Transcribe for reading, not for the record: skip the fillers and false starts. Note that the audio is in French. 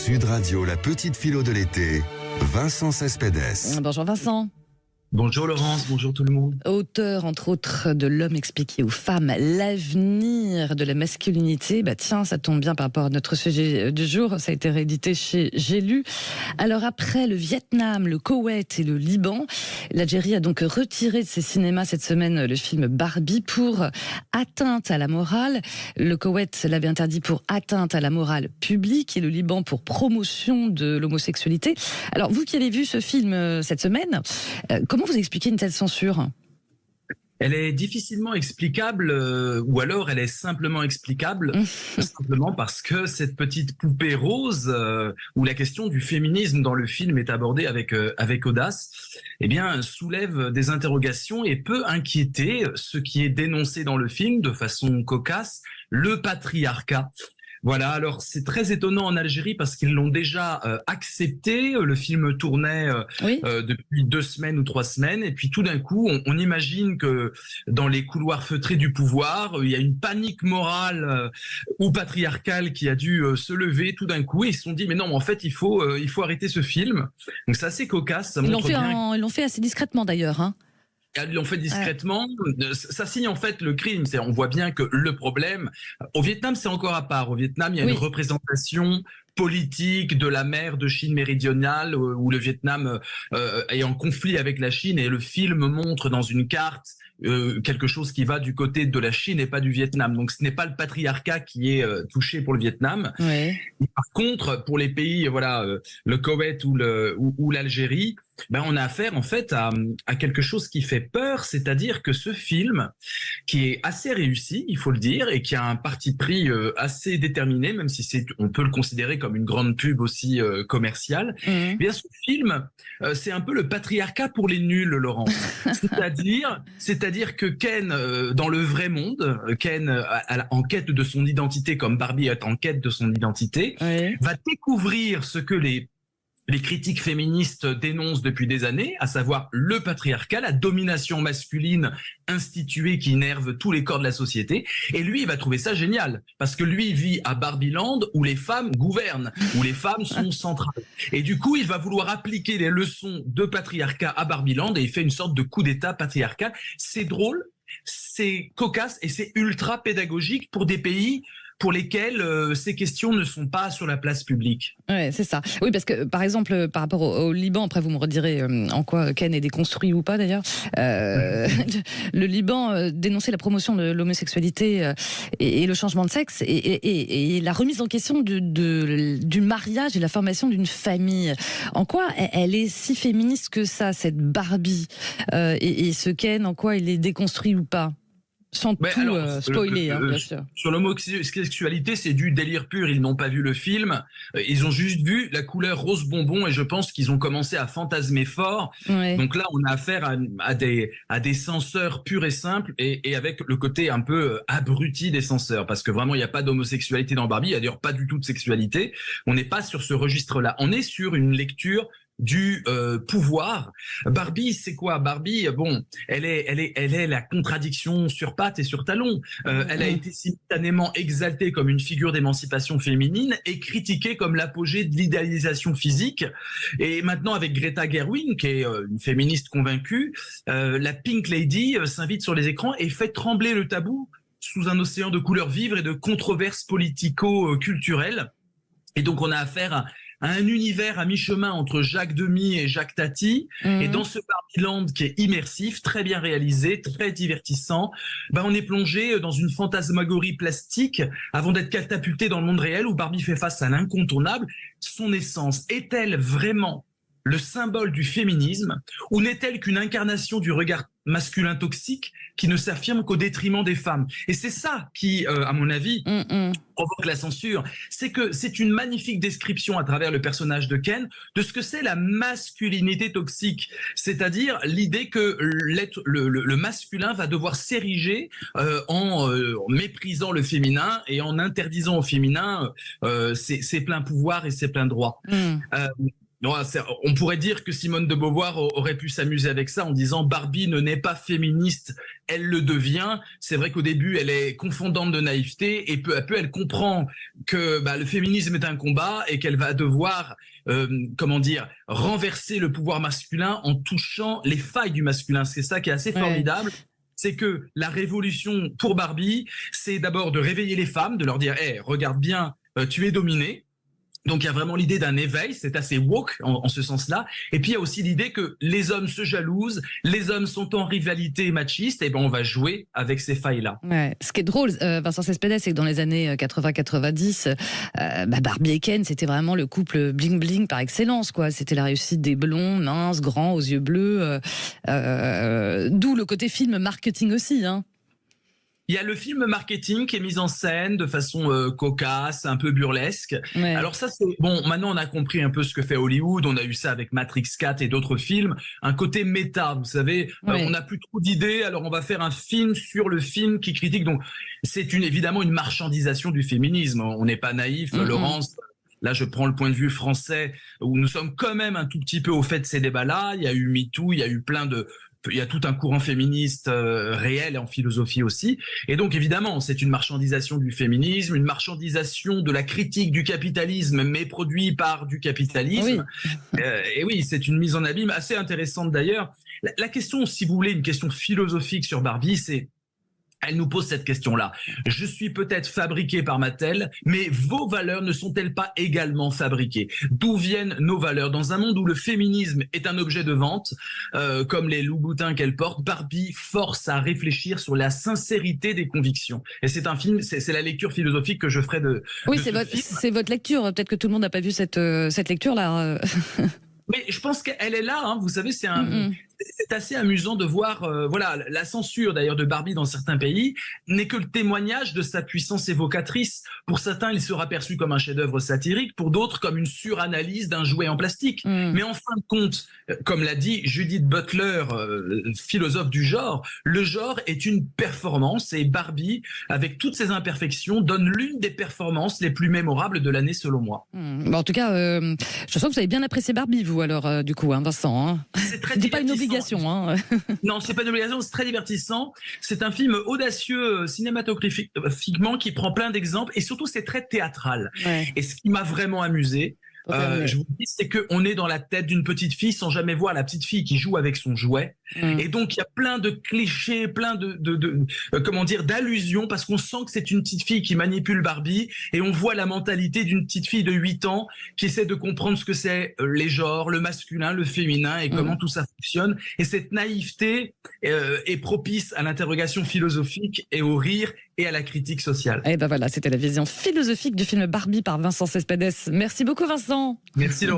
Sud Radio, la petite philo de l'été, Vincent Cespedes. Bonjour Vincent. Bonjour Laurence, bonjour tout le monde. Auteur, entre autres, de L'homme expliqué aux femmes, l'avenir de la masculinité. Tiens, ça tombe bien par rapport à notre sujet du jour. Ça a été réédité chez J'ai lu. Alors après le Vietnam, le Koweït et le Liban, l'Algérie a donc retiré de ses cinémas cette semaine le film Barbie pour atteinte à la morale. Le Koweït l'avait interdit pour atteinte à la morale publique et le Liban pour promotion de l'homosexualité. Alors vous qui avez vu ce film cette semaine, comment vous expliquez une telle censure ? Elle est difficilement explicable, ou alors elle est simplement explicable, simplement parce que cette petite poupée rose, où la question du féminisme dans le film est abordée avec audace, eh bien, soulève des interrogations et peut inquiéter ce qui est dénoncé dans le film de façon cocasse, le patriarcat. Voilà, alors c'est très étonnant en Algérie parce qu'ils l'ont déjà accepté. Le film tournait depuis 2 semaines ou 3 semaines. Et puis tout d'un coup, on imagine que dans les couloirs feutrés du pouvoir, il y a une panique morale ou patriarcale qui a dû se lever tout d'un coup. Et ils se sont dit, mais non, en fait, il faut arrêter ce film. Donc c'est assez cocasse. Ça montre bien. Ils l'ont fait assez discrètement d'ailleurs, hein. Ils l'ont fait discrètement. Ça signe en fait le crime. On voit bien que le problème, au Vietnam, c'est encore à part. Au Vietnam, il y a une représentation politique de la mer de Chine méridionale où le Vietnam est en conflit avec la Chine et le film montre dans une carte quelque chose qui va du côté de la Chine et pas du Vietnam. Donc ce n'est pas le patriarcat qui est touché pour le Vietnam. Ouais. Par contre, pour les pays, le Koweït ou l'Algérie, on a affaire en fait à quelque chose qui fait peur, c'est-à-dire que ce film, qui est assez réussi, il faut le dire, et qui a un parti pris assez déterminé, même si on peut le considérer comme une grande pub aussi commerciale. Eh bien, ce film, c'est un peu le patriarcat pour les nuls, Laurence. C'est-à-dire que Ken, dans le vrai monde, Ken, en quête de son identité, comme Barbie est en quête de son identité, va découvrir ce que les critiques féministes dénoncent depuis des années, à savoir le patriarcat, la domination masculine instituée qui énerve tous les corps de la société. Et lui, il va trouver ça génial, parce que lui, il vit à Barbieland où les femmes gouvernent, où les femmes sont centrales. Et du coup, il va vouloir appliquer les leçons de patriarcat à Barbieland et il fait une sorte de coup d'état patriarcal. C'est drôle, c'est cocasse et c'est ultra pédagogique pour des pays pour lesquels ces questions ne sont pas sur la place publique. Ouais, c'est ça. Oui, parce que par exemple, par rapport au Liban, après vous me redirez en quoi Ken est déconstruit ou pas d'ailleurs, le Liban dénonçait la promotion de l'homosexualité et le changement de sexe et la remise en question du mariage et la formation d'une famille. En quoi elle est si féministe que ça, cette Barbie, et ce Ken, en quoi il est déconstruit ou pas ? Sans spoiler, bien sûr. Sur l'homosexualité, c'est du délire pur. Ils n'ont pas vu le film. Ils ont juste vu la couleur rose bonbon et je pense qu'ils ont commencé à fantasmer fort. Ouais. Donc là, on a affaire à des censeurs purs et simples et avec le côté un peu abruti des censeurs. Parce que vraiment, il n'y a pas d'homosexualité dans Barbie. Il n'y a d'ailleurs pas du tout de sexualité. On n'est pas sur ce registre-là. On est sur une lecture du pouvoir. Barbie, c'est quoi? Barbie, elle est la contradiction sur pattes et sur talons. Elle a été simultanément exaltée comme une figure d'émancipation féminine et critiquée comme l'apogée de l'idéalisation physique. Et maintenant, avec Greta Gerwig, qui est une féministe convaincue, la Pink Lady s'invite sur les écrans et fait trembler le tabou sous un océan de couleurs vives et de controverses politico-culturelles. Et donc, on a affaire à un univers à mi-chemin entre Jacques Demy et Jacques Tati. Et dans ce Barbieland qui est immersif, très bien réalisé, très divertissant, on est plongé dans une fantasmagorie plastique avant d'être catapulté dans le monde réel où Barbie fait face à l'incontournable. Son essence est-elle vraiment le symbole du féminisme ou n'est-elle qu'une incarnation du regard masculin toxique qui ne s'affirme qu'au détriment des femmes? Et c'est ça qui, à mon avis, provoque la censure. C'est que c'est une magnifique description à travers le personnage de Ken de ce que c'est la masculinité toxique. C'est-à-dire l'idée que le masculin va devoir s'ériger en méprisant le féminin et en interdisant au féminin ses pleins pouvoirs et ses pleins droits. On pourrait dire que Simone de Beauvoir aurait pu s'amuser avec ça en disant Barbie ne naît pas féministe, elle le devient. C'est vrai qu'au début, elle est confondante de naïveté et peu à peu, elle comprend que le féminisme est un combat et qu'elle va devoir, renverser le pouvoir masculin en touchant les failles du masculin. C'est ça qui est assez formidable. C'est que la révolution pour Barbie, c'est d'abord de réveiller les femmes, de leur dire hey, regarde bien, tu es dominée. Donc il y a vraiment l'idée d'un éveil, c'est assez woke en ce sens-là. Et puis il y a aussi l'idée que les hommes se jalousent, les hommes sont en rivalité machiste, et on va jouer avec ces failles-là. Ouais. Ce qui est drôle, Vincent Cespedes, c'est que dans les années 80-90, Barbie et Ken, c'était vraiment le couple bling-bling par excellence, quoi. C'était la réussite des blonds, minces, grands, aux yeux bleus. D'où le côté film marketing aussi, hein. Il y a le film marketing qui est mis en scène de façon cocasse, un peu burlesque. Ouais. Alors ça, c'est bon. Maintenant, on a compris un peu ce que fait Hollywood. On a eu ça avec Matrix 4 et d'autres films. Un côté méta, vous savez. Ouais. On n'a plus trop d'idées. Alors, on va faire un film sur le film qui critique. Donc, c'est évidemment une marchandisation du féminisme. On n'est pas naïf, Laurence. Là, je prends le point de vue français où nous sommes quand même un tout petit peu au fait de ces débats-là. Il y a eu MeToo, il y a eu il y a tout un courant féministe réel et en philosophie aussi. Et donc, évidemment, c'est une marchandisation du féminisme, une marchandisation de la critique du capitalisme, mais produit par du capitalisme. Oui. Et oui, c'est une mise en abîme assez intéressante d'ailleurs. La question, si vous voulez, une question philosophique sur Barbie, c'est... Elle nous pose cette question-là. Je suis peut-être fabriqué par Mattel, mais vos valeurs ne sont-elles pas également fabriquées? D'où viennent nos valeurs? Dans un monde où le féminisme est un objet de vente, comme les loups-boutins qu'elle porte, Barbie force à réfléchir sur la sincérité des convictions. Et c'est un film, c'est la lecture philosophique que je ferai de Oui, c'est votre lecture. Peut-être que tout le monde n'a pas vu cette lecture-là. Mais je pense qu'elle est là, hein. Vous savez, c'est assez amusant de voir, la censure d'ailleurs de Barbie dans certains pays n'est que le témoignage de sa puissance évocatrice. Pour certains, il sera perçu comme un chef-d'œuvre satirique, pour d'autres comme une suranalyse d'un jouet en plastique. Mais en fin de compte, comme l'a dit Judith Butler, philosophe du genre, le genre est une performance et Barbie, avec toutes ses imperfections, donne l'une des performances les plus mémorables de l'année selon moi. En tout cas, je sens que vous avez bien apprécié Barbie, vous alors, du coup, hein, Vincent. Hein. C'est pas une obligation. Hein. Non, c'est pas une obligation, c'est très divertissant. C'est un film audacieux cinématographiquement qui prend plein d'exemples et surtout c'est très théâtral. Ouais. Et ce qui m'a vraiment amusé, je vous dis, c'est qu'on est dans la tête d'une petite fille sans jamais voir la petite fille qui joue avec son jouet. Et donc, il y a plein de clichés, plein d'allusions parce qu'on sent que c'est une petite fille qui manipule Barbie et on voit la mentalité d'une petite fille de 8 ans qui essaie de comprendre ce que c'est les genres, le masculin, le féminin et comment tout ça fonctionne. Et cette naïveté est propice à l'interrogation philosophique et au rire et à la critique sociale. Et ben voilà, c'était la vision philosophique du film Barbie par Vincent Cespedes. Merci beaucoup, Vincent. Merci, Laurent.